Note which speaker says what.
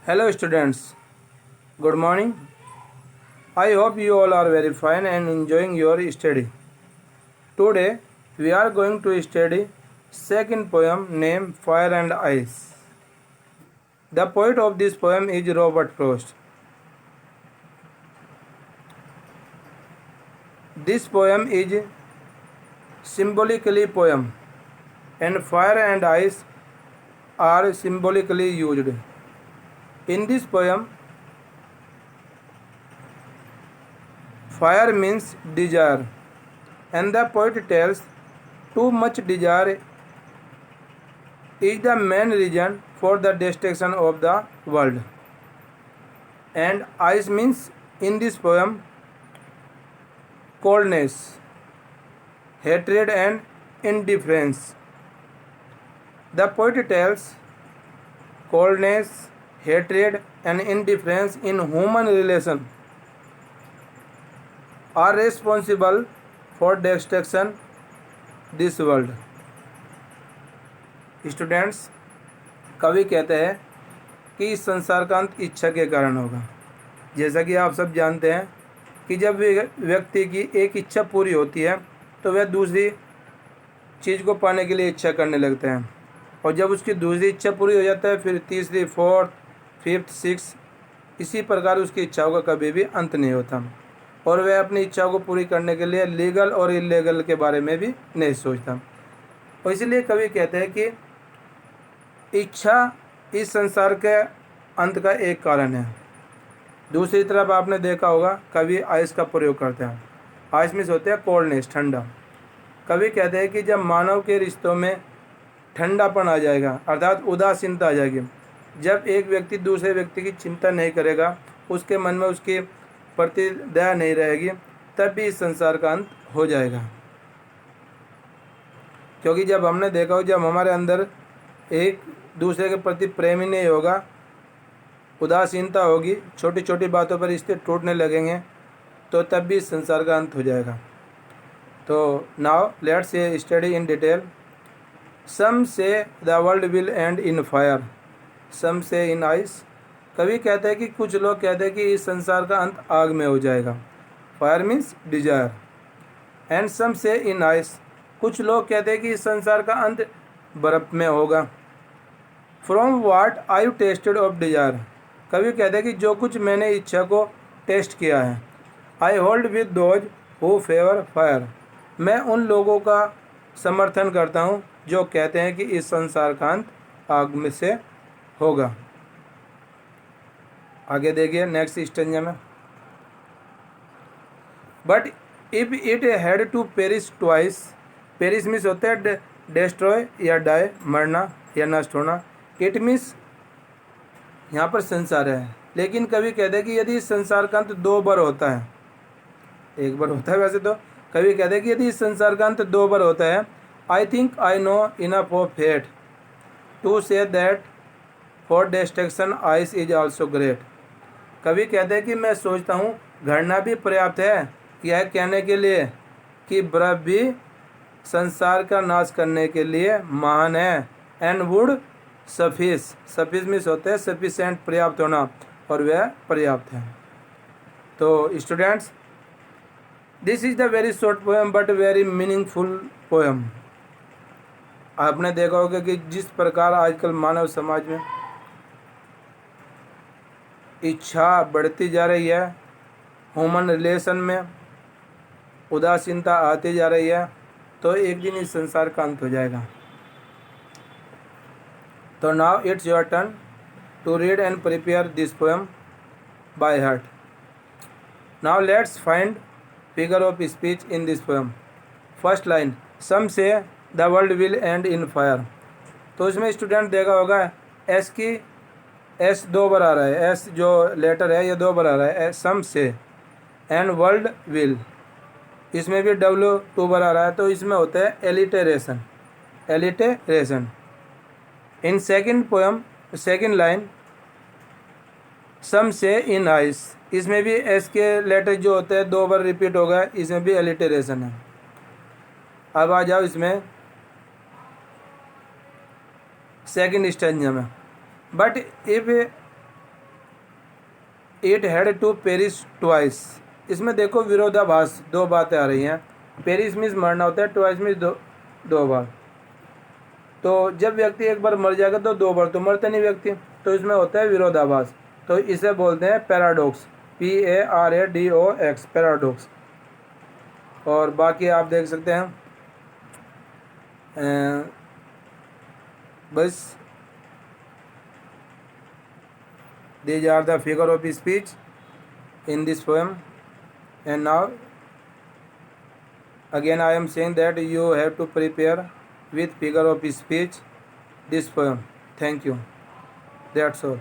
Speaker 1: Hello students, good morning. I hope you all are very fine and enjoying your study. Today we are going to study second poem named Fire and Ice. The poet of this poem is Robert Frost. This poem is symbolically poem and fire and ice are symbolically used. In this poem, fire means desire, and the poet tells too much desire is the main reason for the destruction of the world. And ice means in this poem coldness, hatred, and indifference. The poet tells coldness, hatred, and indifference in human relation are responsible for destruction this world. Students, कवि कहते हैं कि इस संसार का अंत इच्छा के कारण होगा। जैसा कि आप सब जानते हैं कि जब व्यक्ति की एक इच्छा पूरी होती है तो वह दूसरी चीज़ को पाने के लिए इच्छा करने लगते हैं, और जब उसकी दूसरी इच्छा पूरी हो जाता है फिर तीसरी, फोर्थ, फिफ्थ, सिक्स, इसी प्रकार उसकी इच्छाओं का कभी भी अंत नहीं होता, और वह अपनी इच्छाओं को पूरी करने के लिए लीगल और इलीगल के बारे में भी नहीं सोचता। और इसलिए कवि कहते हैं कि इच्छा इस संसार के अंत का एक कारण है। दूसरी तरफ आपने देखा होगा कवि आइस का प्रयोग करते हैं। आइस मीन्स होते हैं कोल्डनेस, ठंडा। कवि कहते हैं कि जब मानव के रिश्तों में ठंडापन आ जाएगा, अर्थात उदासीनता आ जाएगी, जब एक व्यक्ति दूसरे व्यक्ति की चिंता नहीं करेगा, उसके मन में उसकी प्रति दया नहीं रहेगी, तब भी इस संसार का अंत हो जाएगा। क्योंकि जब हमने देखा हो, जब हमारे अंदर एक दूसरे के प्रति प्रेम ही नहीं होगा, उदासीनता होगी, छोटी छोटी बातों पर रिश्ते टूटने लगेंगे, तो तब भी इस संसार का अंत हो जाएगा। तो now let's study in detail. Some say the world will end in fire, some say in ice. कवि कहते हैं कि कुछ लोग कहते हैं कि इस संसार का अंत आग में हो जाएगा, fire means desire, and some say in ice. कुछ लोग कहते हैं कि इस संसार का अंत बर्फ में होगा। From what I tasted of desire. कवि कहते हैं कि जो कुछ मैंने इच्छा को टेस्ट किया है, I hold with those who favour fire. मैं उन लोगों का समर्थन करता हूँ जो कहते हैं कि इस संसार का अंत आग में से होगा। आगे देखिए नेक्स्ट स्टेंजा में। But if it had to perish twice, perish means होता है डेस्ट्रॉय या डाई, मरना या नष्ट होना। इट मीन्स यहाँ पर संसार है, लेकिन कवि कहते हैं कि यदि इस संसार का अंत दो बार होता है, एक बार होता है वैसे तो, कवि कहते हैं कि यदि इस संसार का अंत दो बार होता है, I think I know enough of hate to say that for destruction ice is also great. कवि कहते हैं कि मैं सोचता हूँ घटना भी पर्याप्त है यह कहने के लिए कि बर्फ भी संसार का नाश करने के लिए महान है। And would suffice, suffice means होते हैं सफिशेंट, पर्याप्त होना, और वह पर्याप्त है। तो students, this is the very short poem but very meaningful poem. आपने देखा होगा कि जिस प्रकार आजकल मानव समाज में इच्छा बढ़ती जा रही है, ह्यूमन रिलेशन में उदासीनता आती जा रही है, तो एक दिन इस संसार का अंत हो जाएगा। तो now it's your turn to read and prepare this poem by heart. Now let's find figure of speech in this poem. First line, some say the world will end in fire. तो इसमें student देखा होगा S की S दो बार आ रहा है, S जो letter है ये दो बार आ रहा है, सम से, एंड वर्ल्ड विल, इसमें भी डब्ल्यू टू बार आ रहा है, तो इसमें होता है alliteration, alliteration. In second poem second line, some say in ice, इसमें भी एस के लेटर जो होते हैं दो बार रिपीट हो गया, इसमें भी एलिटेरेशन है। अब आ जाओ इसमें सेकंड स्टेंजा में। But if it had to perish twice. इसमें देखो विरोधाभास, दो बातें आ रही हैं। पेरिस मीन्स मरना होता है, ट्वाइस मीन्स दो बार। तो जब व्यक्ति एक बार मर जाएगा तो दो बार तो मरते नहीं व्यक्ति, तो इसमें होता है विरोधाभास। तो इसे बोलते हैं पैराडॉक्स, PARADOX, पैराडॉक्स। और बाकी आप देख सकते हैं बस these are the figure of speech in this poem. And now again I am saying that you have to prepare with figure of speech this poem. Thank you. That's all.